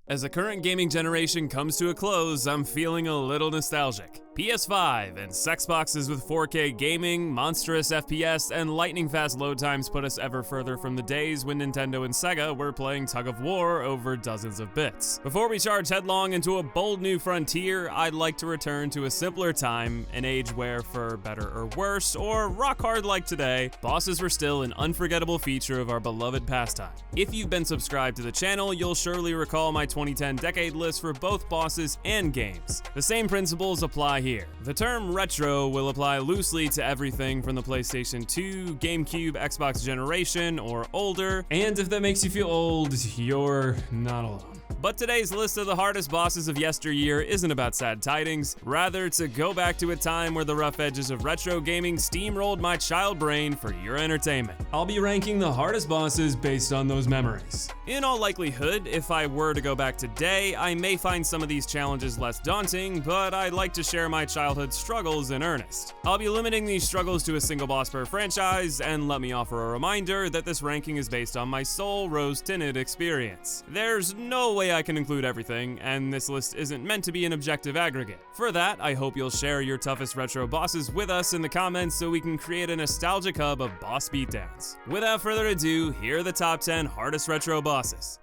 As the current gaming generation comes to a close, I'm feeling a little nostalgic. PS5 and sex boxes with 4K gaming, monstrous FPS, and lightning-fast load times put us ever further from the days when Nintendo and Sega were playing tug-of-war over dozens of bits. Before we charge headlong into a bold new frontier, I'd like to return to a simpler time, an age where, for better or worse, or rock hard like today, bosses were still an unforgettable feature of our beloved pastime. If you've been subscribed to the channel, you'll surely recall my 2010 decade list for both bosses and games. The same principles apply here. The term retro will apply loosely to everything from the PlayStation 2, GameCube, Xbox generation, or older, and if that makes you feel old, you're not alone. But today's list of the hardest bosses of yesteryear isn't about sad tidings, rather to go back to a time where the rough edges of retro gaming steamrolled my child brain for your entertainment. I'll be ranking the hardest bosses based on those memories. In all likelihood, if I were to go back today, I may find some of these challenges less daunting, but I'd like to share my childhood struggles in earnest. I'll be limiting these struggles to a single boss per franchise, and let me offer a reminder that this ranking is based on my sole rose-tinted experience. There's no way I can include everything, and this list isn't meant to be an objective aggregate. For that, I hope you'll share your toughest retro bosses with us in the comments so we can create a nostalgic hub of boss beatdowns. Without further ado, here are the top 10 hardest retro bosses.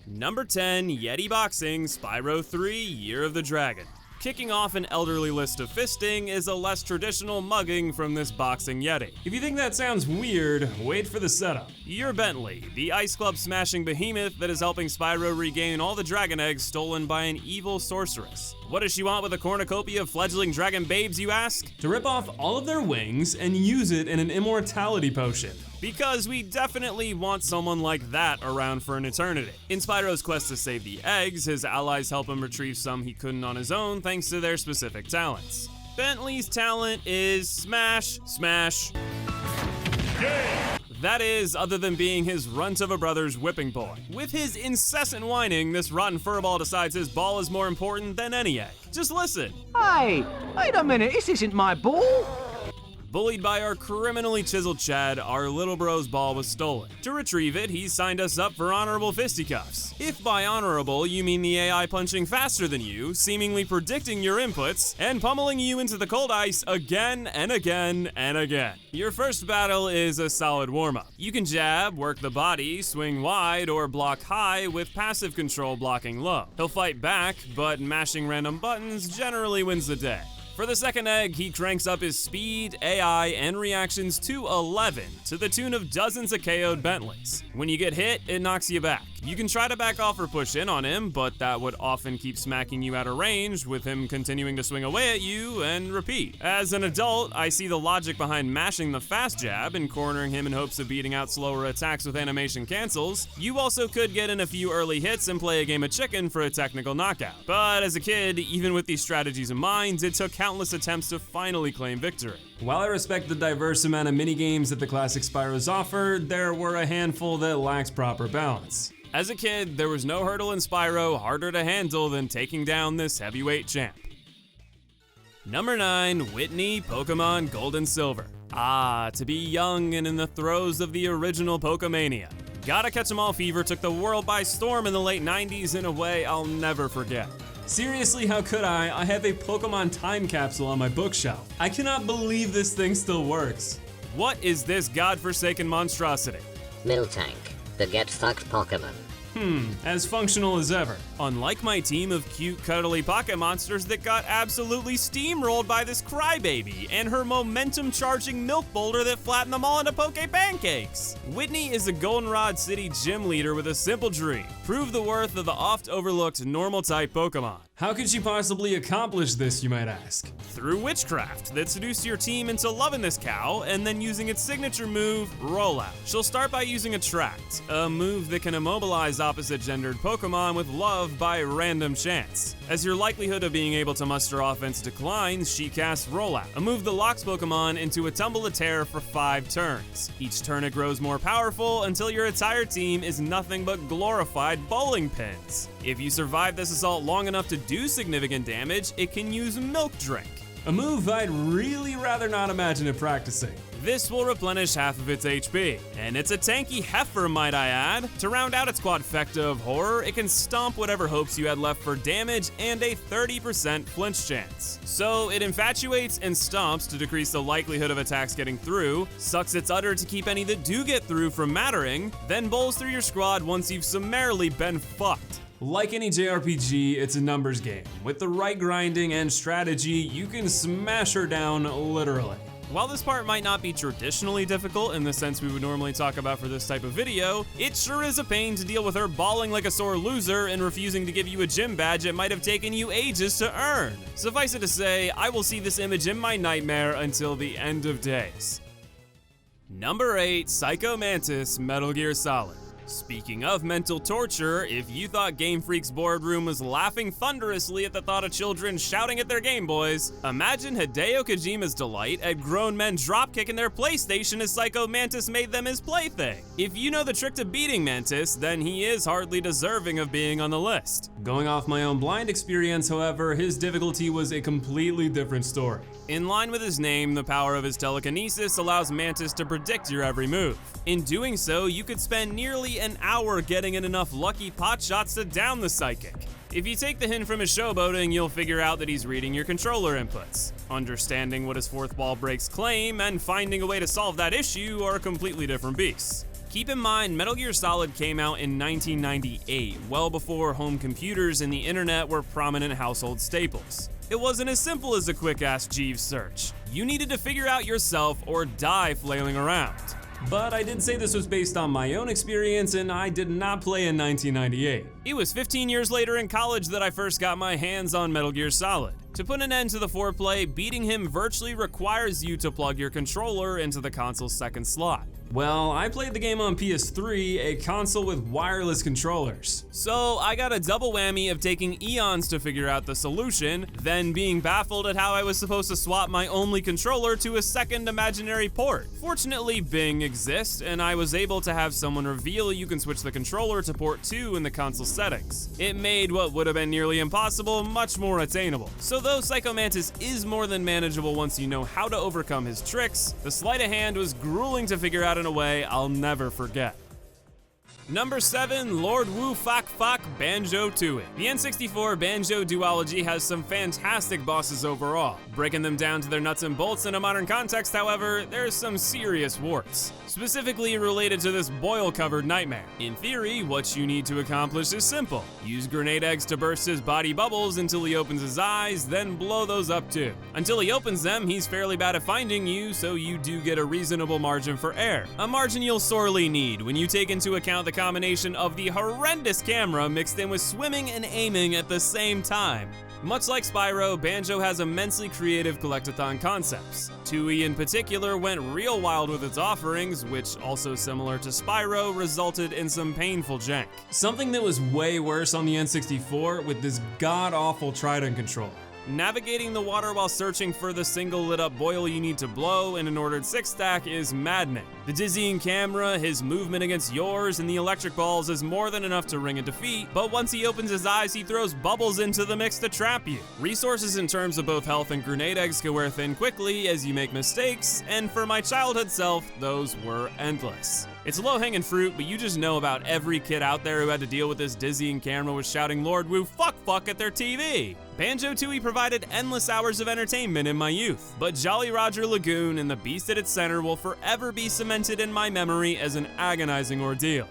Number 10, Yeti Boxing, Spyro 3, Year of the Dragon. Kicking off an elderly list of fisting is a less traditional mugging from this boxing Yeti. If you think that sounds weird, wait for the setup. You're Bentley, the Ice Club smashing behemoth that is helping Spyro regain all the dragon eggs stolen by an evil sorceress. What does she want with a cornucopia of fledgling dragon babes, you ask? To rip off all of their wings and use it in an immortality potion. Because we definitely want someone like that around for an eternity. In Spyro's quest to save the eggs, his allies help him retrieve some he couldn't on his own thanks to their specific talents. Bentley's talent is smash, smash. Yeah. That is, other than being his runt of a brother's whipping boy. With his incessant whining, this rotten furball decides his ball is more important than any egg. Just listen. Hey, wait a minute, this isn't my ball. Bullied by our criminally chiseled Chad, our little bro's ball was stolen. To retrieve it, he signed us up for honorable fisticuffs. If by honorable you mean the AI punching faster than you, seemingly predicting your inputs, and pummeling you into the cold ice again and again and again. Your first battle is a solid warm-up. You can jab, work the body, swing wide, or block high with passive control blocking low. He'll fight back, but mashing random buttons generally wins the day. For the second egg, he cranks up his speed, AI, and reactions to 11, to the tune of dozens of KO'd Bentleys. When you get hit, it knocks you back. You can try to back off or push in on him, but that would often keep smacking you out of range, with him continuing to swing away at you and repeat. As an adult, I see the logic behind mashing the fast jab and cornering him in hopes of beating out slower attacks with animation cancels. You also could get in a few early hits and play a game of chicken for a technical knockout. But as a kid, even with these strategies in mind, it took countless attempts to finally claim victory. While I respect the diverse amount of minigames that the classic Spyros offered, there were a handful that lacked proper balance. As a kid, there was no hurdle in Spyro harder to handle than taking down this heavyweight champ. Number 9, Whitney, Pokemon Gold and Silver. Ah, to be young and in the throes of the original Pokemania. Gotta Catch 'em All fever took the world by storm in the late 90s in a way I'll never forget. Seriously, how could I? I have a Pokemon time capsule on my bookshelf. I cannot believe this thing still works. What is this godforsaken monstrosity? Miltank, the get-fucked Pokemon. As functional as ever. Unlike my team of cute, cuddly pocket monsters that got absolutely steamrolled by this crybaby and her momentum-charging milk boulder that flattened them all into poke pancakes. Whitney is a Goldenrod City gym leader with a simple dream: prove the worth of the oft-overlooked normal-type Pokemon. How could she possibly accomplish this, you might ask? Through witchcraft that seduced your team into loving this cow and then using its signature move, Rollout. She'll start by using Attract, a move that can immobilize opposite-gendered Pokemon with love by random chance. As your likelihood of being able to muster offense declines, she casts Rollout, a move that locks Pokemon into a tumble-a-tear for 5 turns. Each turn it grows more powerful until your entire team is nothing but glorified bowling pins. If you survive this assault long enough to do significant damage, it can use Milk Drink, a move I'd really rather not imagine it practicing. This will replenish half of its HP, and it's a tanky heifer, might I add. To round out its quadfecta of horror, it can stomp whatever hopes you had left for damage and a 30% flinch chance. So it infatuates and stomps to decrease the likelihood of attacks getting through, sucks its udder to keep any that do get through from mattering, then bowls through your squad once you've summarily been fucked. Like any JRPG, it's a numbers game. With the right grinding and strategy, you can smash her down literally. While this part might not be traditionally difficult in the sense we would normally talk about for this type of video, it sure is a pain to deal with her bawling like a sore loser and refusing to give you a gym badge it might have taken you ages to earn. Suffice it to say, I will see this image in my nightmare until the end of days. Number 8, Psycho Mantis Metal Gear Solid. Speaking of mental torture, if you thought Game Freak's boardroom was laughing thunderously at the thought of children shouting at their Game Boys, imagine Hideo Kojima's delight at grown men dropkicking their PlayStation as Psycho Mantis made them his plaything. If you know the trick to beating Mantis, then he is hardly deserving of being on the list. Going off my own blind experience, however, his difficulty was a completely different story. In line with his name, the power of his telekinesis allows Mantis to predict your every move. In doing so, you could spend nearly an hour getting in enough lucky pot shots to down the psychic. If you take the hint from his showboating, you'll figure out that he's reading your controller inputs. Understanding what his fourth wall breaks claim and finding a way to solve that issue are completely different beasts. Keep in mind, Metal Gear Solid came out in 1998, well before home computers and the internet were prominent household staples. It wasn't as simple as a quick Ask Jeeves search. You needed to figure out yourself or die flailing around. But I did say this was based on my own experience, and I did not play in 1998. It was 15 years later in college that I first got my hands on Metal Gear Solid. To put an end to the foreplay, beating him virtually requires you to plug your controller into the console's second slot. Well, I played the game on PS3, a console with wireless controllers. So I got a double whammy of taking eons to figure out the solution, then being baffled at how I was supposed to swap my only controller to a second imaginary port. Fortunately, Bing exists, and I was able to have someone reveal you can switch the controller to port 2 in the console settings. It made what would have been nearly impossible much more attainable. So though Psycho Mantis is more than manageable once you know how to overcome his tricks, the sleight of hand was grueling to figure out in a way I'll never forget. Number 7, Lord Wu Fak Fak Banjo-Tooie. The N64 Banjo duology has some fantastic bosses overall. Breaking them down to their nuts and bolts in a modern context, however, there's some serious warts. Specifically related to this boil-covered nightmare. In theory, what you need to accomplish is simple. Use grenade eggs to burst his body bubbles until he opens his eyes, then blow those up too. Until he opens them, he's fairly bad at finding you, so you do get a reasonable margin for error. A margin you'll sorely need when you take into account the combination of the horrendous camera mixed in with swimming and aiming at the same time. Much like Spyro, Banjo has immensely creative collectathon concepts. Tooie in particular went real wild with its offerings, which, also similar to Spyro, resulted in some painful jank. Something that was way worse on the N64 with this god-awful Trident controller. Navigating the water while searching for the single lit up boil you need to blow in an ordered 6-stack is maddening. The dizzying camera, his movement against yours, and the electric balls is more than enough to ring a defeat, but once he opens his eyes, he throws bubbles into the mix to trap you. Resources in terms of both health and grenade eggs can wear thin quickly as you make mistakes, and for my childhood self, those were endless. It's low-hanging fruit, but you just know about every kid out there who had to deal with this dizzying camera with shouting Lord Wu fuck at their TV. Banjo-Tooie provided endless hours of entertainment in my youth, but Jolly Roger Lagoon and the beast at its center will forever be cemented in my memory as an agonizing ordeal.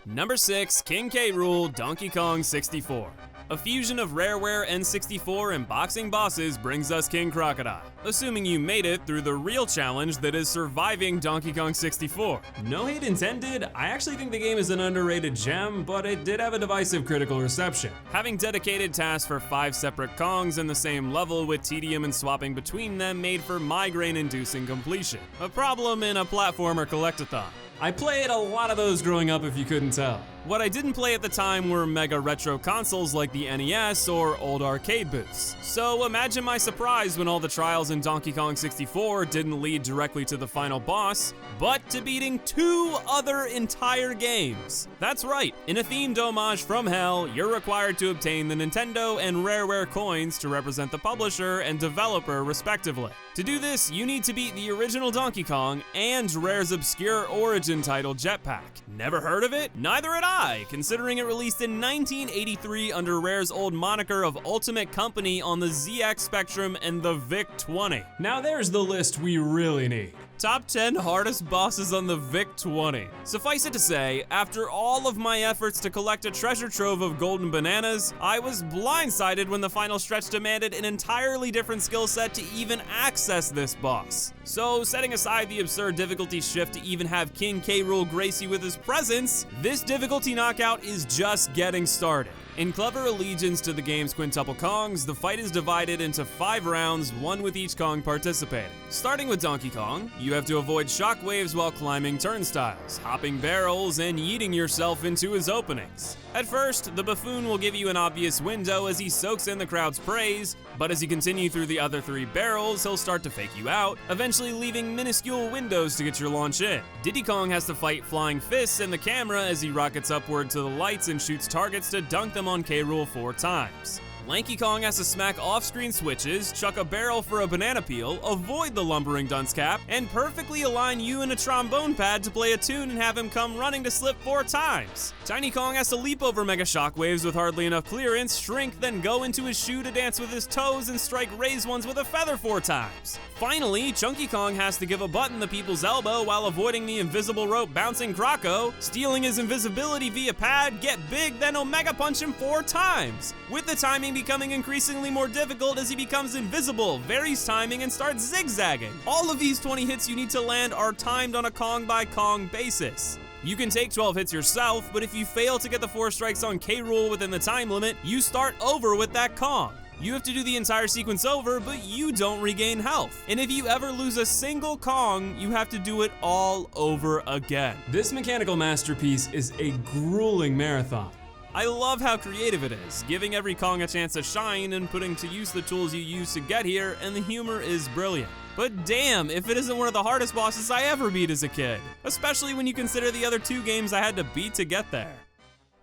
Number 6, King K. Rool Donkey Kong 64. A fusion of Rareware N64 and boxing bosses brings us King Crocodile, assuming you made it through the real challenge that is surviving Donkey Kong 64. No hate intended, I actually think the game is an underrated gem, but it did have a divisive critical reception. Having dedicated tasks for 5 separate Kongs in the same level with tedium and swapping between them made for migraine-inducing completion, a problem in a platformer collectathon. I played a lot of those growing up if you couldn't tell. What I didn't play at the time were mega retro consoles like the NES or old arcade booths. So imagine my surprise when all the trials in Donkey Kong 64 didn't lead directly to the final boss, but to beating 2 other entire games. That's right, in a themed homage from hell, you're required to obtain the Nintendo and Rareware coins to represent the publisher and developer respectively. To do this, you need to beat the original Donkey Kong and Rare's obscure origin title Jetpack. Never heard of it? Neither had I, considering it released in 1983 under Rare's old moniker of Ultimate Company on the ZX Spectrum and the VIC-20. Now there's the list we really need. Top 10 hardest bosses on the VIC-20. Suffice it to say, after all of my efforts to collect a treasure trove of golden bananas, I was blindsided when the final stretch demanded an entirely different skill set to even access this boss. So, setting aside the absurd difficulty shift to even have King Krool grace you with his presence, this difficulty knockout is just getting started. In clever allegiance to the game's quintuple Kongs, the fight is divided into 5 rounds, one with each Kong participating. Starting with Donkey Kong, you have to avoid shockwaves while climbing turnstiles, hopping barrels, and yeeting yourself into his openings. At first, the buffoon will give you an obvious window as he soaks in the crowd's praise, but as you continue through the other 3 barrels, he'll start to fake you out, eventually leaving minuscule windows to get your launch in. Diddy Kong has to fight flying fists and the camera as he rockets upward to the lights and shoots targets to dunk them on Krool 4 times. Lanky Kong has to smack off-screen switches, chuck a barrel for a banana peel, avoid the lumbering dunce cap, and perfectly align you in a trombone pad to play a tune and have him come running to slip 4 times. Tiny Kong has to leap over mega shockwaves with hardly enough clearance, shrink, then go into his shoe to dance with his toes and strike raised ones with a feather 4 times. Finally, Chunky Kong has to give a button the people's elbow while avoiding the invisible rope bouncing Croco, stealing his invisibility via pad, get big, then Omega Punch him 4 times, with the timing becoming increasingly more difficult as he becomes invisible, varies timing, and starts zigzagging. All of these 20 hits you need to land are timed on a Kong by Kong basis. You can take 12 hits yourself, but if you fail to get the 4 strikes on Krool within the time limit, you start over with that Kong. You have to do the entire sequence over, but you don't regain health. And if you ever lose a single Kong, you have to do it all over again. This mechanical masterpiece is a grueling marathon. I love how creative it is, giving every Kong a chance to shine and putting to use the tools you use to get here, and the humor is brilliant. But damn, if it isn't one of the hardest bosses I ever beat as a kid, especially when you consider the other 2 games I had to beat to get there.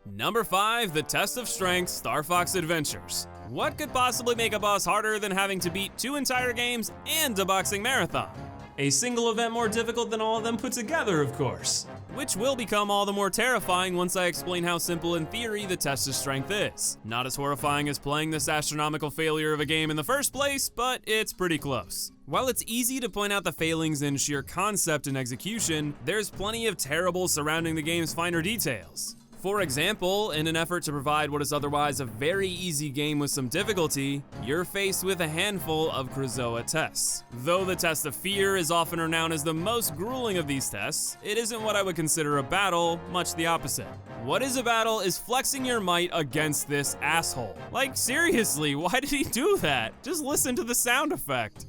Number 5, the Test of Strength, Star Fox Adventures. What could possibly make a boss harder than having to beat 2 entire games and a boxing marathon? A single event more difficult than all of them put together, of course. Which will become all the more terrifying once I explain how simple in theory the Test of Strength is. Not as horrifying as playing this astronomical failure of a game in the first place, but it's pretty close. While it's easy to point out the failings in sheer concept and execution, there's plenty of terrible surrounding the game's finer details. For example, in an effort to provide what is otherwise a very easy game with some difficulty, you're faced with a handful of Krazoa tests. Though the Test of Fear is often renowned as the most grueling of these tests, it isn't what I would consider a battle, much the opposite. What is a battle is flexing your might against this asshole. Like seriously, why did he do that? Just listen to the sound effect.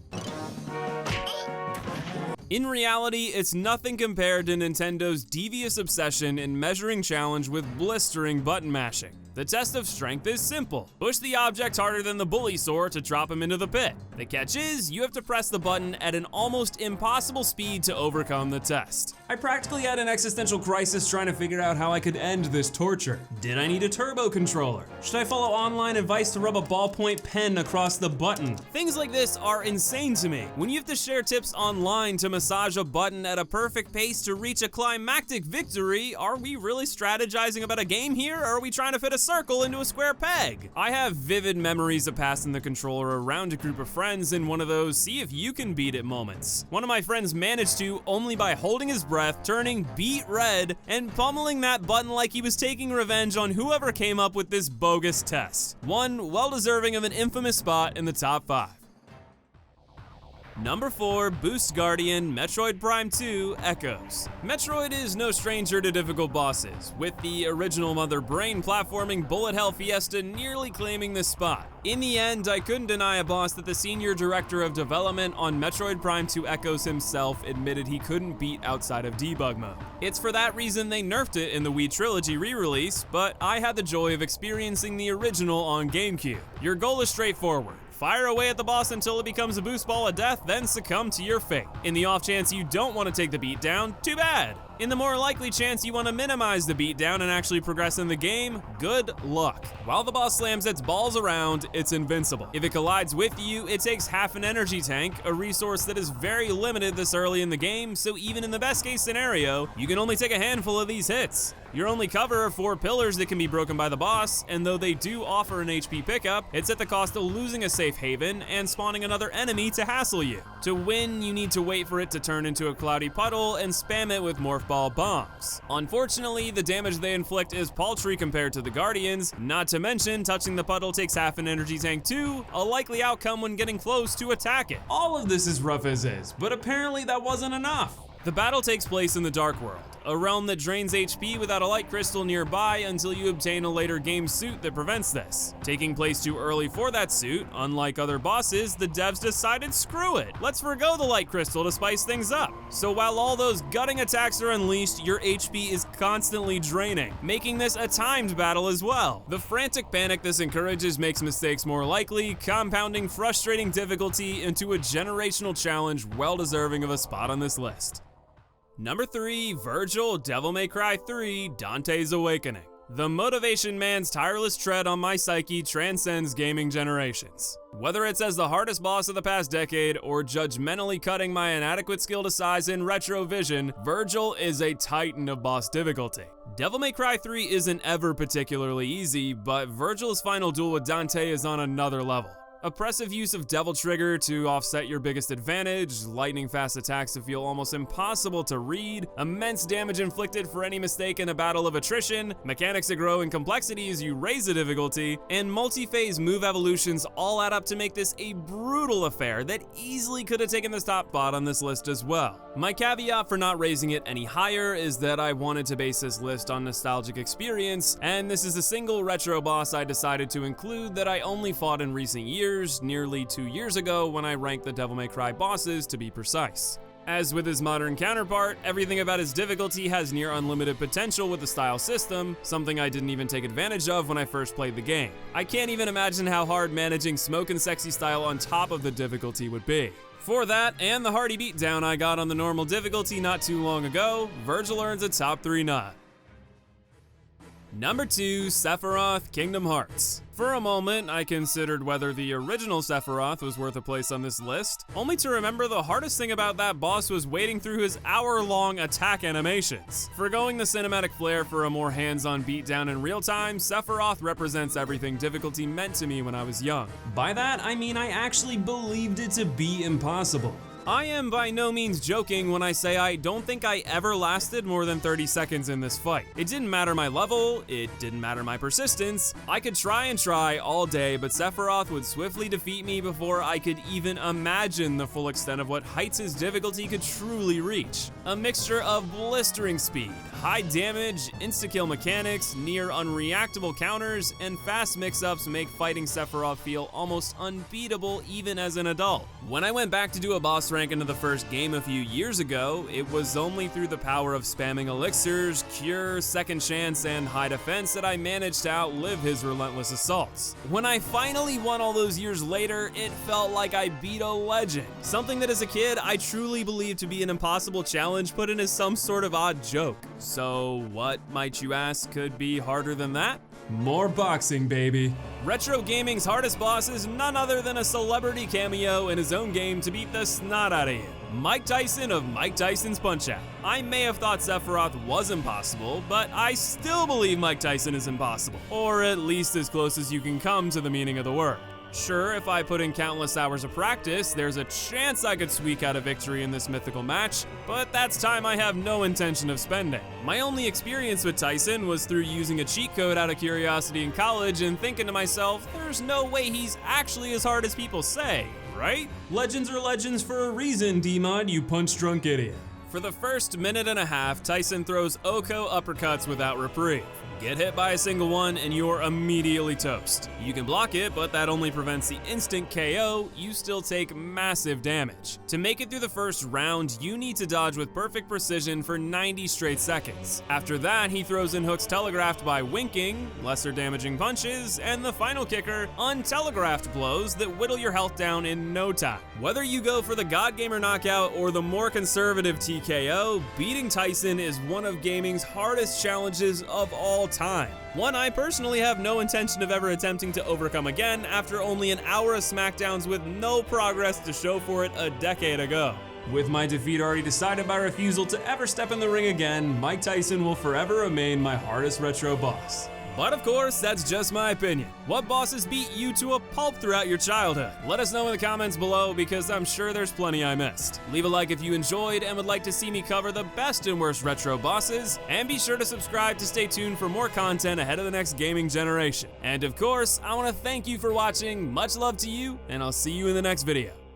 In reality, it's nothing compared to Nintendo's devious obsession in measuring challenge with blistering button mashing. The Test of Strength is simple. Push the object harder than the Bullysaur to drop him into the pit. The catch is, you have to press the button at an almost impossible speed to overcome the test. I practically had an existential crisis trying to figure out how I could end this torture. Did I need a turbo controller? Should I follow online advice to rub a ballpoint pen across the button? Things like this are insane to me. When you have to share tips online to massage a button at a perfect pace to reach a climactic victory, are we really strategizing about a game here, or are we trying to fit a circle into a square peg? I have vivid memories of passing the controller around a group of friends in one of those see if you can beat it moments. One of my friends managed to only by holding his breath, turning beet red, and pummeling that button like he was taking revenge on whoever came up with this bogus test. One well deserving of an infamous spot in the top 5. Number 4, Boost Guardian, Metroid Prime 2, Echoes. Metroid is no stranger to difficult bosses, with the original Mother Brain platforming Bullet Hell Fiesta nearly claiming this spot. In the end, I couldn't deny a boss that the senior director of development on Metroid Prime 2 Echoes himself admitted he couldn't beat outside of debug mode. It's for that reason they nerfed it in the Wii Trilogy re-release, but I had the joy of experiencing the original on GameCube. Your goal is straightforward. Fire away at the boss until it becomes a boost ball of death, then succumb to your fate. In the off chance you don't want to take the beat down, too bad. In the more likely chance you want to minimize the beatdown and actually progress in the game, good luck. While the boss slams its balls around, it's invincible. If it collides with you, it takes half an energy tank, a resource that is very limited this early in the game, so even in the best case scenario, you can only take a handful of these hits. Your only cover are 4 pillars that can be broken by the boss, and though they do offer an HP pickup, it's at the cost of losing a safe haven and spawning another enemy to hassle you. To win, you need to wait for it to turn into a cloudy puddle and spam it with morph ball bombs. Unfortunately, the damage they inflict is paltry compared to the Guardians, not to mention touching the puddle takes half an energy tank too, a likely outcome when getting close to attack it. All of this is rough as is, but apparently that wasn't enough. The battle takes place in the Dark World, a realm that drains HP without a light crystal nearby until you obtain a later game suit that prevents this. Taking place too early for that suit, unlike other bosses, the devs decided screw it, let's forgo the light crystal to spice things up. So while all those gutting attacks are unleashed, your HP is constantly draining, making this a timed battle as well. The frantic panic this encourages makes mistakes more likely, compounding frustrating difficulty into a generational challenge well deserving of a spot on this list. Number 3, Virgil, Devil May Cry 3, Dante's Awakening. The Motivation Man's tireless tread on my psyche transcends gaming generations. Whether it's as the hardest boss of the past decade or judgmentally cutting my inadequate skill to size in retro vision, Virgil is a titan of boss difficulty. Devil May Cry 3 isn't ever particularly easy, but Virgil's final duel with Dante is on another level. Oppressive use of Devil Trigger to offset your biggest advantage, lightning fast attacks that feel almost impossible to read, immense damage inflicted for any mistake in a battle of attrition, mechanics that grow in complexity as you raise the difficulty, and multi-phase move evolutions all add up to make this a brutal affair that easily could have taken the top spot on this list as well. My caveat for not raising it any higher is that I wanted to base this list on nostalgic experience, and this is the single retro boss I decided to include that I only fought in recent years, nearly 2 years ago when I ranked the Devil May Cry bosses to be precise. As with his modern counterpart, everything about his difficulty has near unlimited potential with the style system, something I didn't even take advantage of when I first played the game. I can't even imagine how hard managing Smoke and Sexy style on top of the difficulty would be. For that, and the hearty beatdown I got on the normal difficulty not too long ago, Virgil earns a top 3 nod. Number 2, Sephiroth, Kingdom Hearts. For a moment, I considered whether the original Sephiroth was worth a place on this list, only to remember the hardest thing about that boss was wading through his hour-long attack animations. Forgoing the cinematic flair for a more hands-on beatdown in real time, Sephiroth represents everything difficulty meant to me when I was young. By that, I mean I actually believed it to be impossible. I am by no means joking when I say I don't think I ever lasted more than 30 seconds in this fight. It didn't matter my level, it didn't matter my persistence. I could try and try all day, but Sephiroth would swiftly defeat me before I could even imagine the full extent of what heights his difficulty could truly reach. A mixture of blistering speed, high damage, insta-kill mechanics, near unreactable counters, and fast mix-ups make fighting Sephiroth feel almost unbeatable even as an adult. When I went back to do a boss rank into the first game a few years ago, it was only through the power of spamming elixirs, cure, second chance, and high defense that I managed to outlive his relentless assaults. When I finally won all those years later, it felt like I beat a legend. Something that as a kid I truly believed to be an impossible challenge put in as some sort of odd joke. So what, might you ask, could be harder than that? More boxing, baby. Retro gaming's hardest boss is none other than a celebrity cameo in his own game to beat the snot out of you. Mike Tyson of Mike Tyson's Punch-Out. I may have thought Sephiroth was impossible, but I still believe Mike Tyson is impossible, or at least as close as you can come to the meaning of the word. Sure, if I put in countless hours of practice, there's a chance I could squeak out a victory in this mythical match, but that's time I have no intention of spending. My only experience with Tyson was through using a cheat code out of curiosity in college and thinking to myself, there's no way he's actually as hard as people say, right? Legends are legends for a reason, D-Mod, you punch-drunk idiot. For the first minute and a half, Tyson throws Oko uppercuts without reprieve. Get hit by a single one and you're immediately toast. You can block it, but that only prevents the instant KO. You still take massive damage. To make it through the first round, you need to dodge with perfect precision for 90 straight seconds. After that, he throws in hooks telegraphed by winking, lesser damaging punches, and the final kicker, untelegraphed blows that whittle your health down in no time. Whether you go for the God Gamer knockout or the more conservative TKO, beating Tyson is one of gaming's hardest challenges of all time. One I personally have no intention of ever attempting to overcome again after only an hour of SmackDowns with no progress to show for it a decade ago. With my defeat already decided by refusal to ever step in the ring again, Mike Tyson will forever remain my hardest retro boss. But of course, that's just my opinion. What bosses beat you to a pulp throughout your childhood? Let us know in the comments below because I'm sure there's plenty I missed. Leave a like if you enjoyed and would like to see me cover the best and worst retro bosses, and be sure to subscribe to stay tuned for more content ahead of the next gaming generation. And of course, I want to thank you for watching, much love to you, and I'll see you in the next video.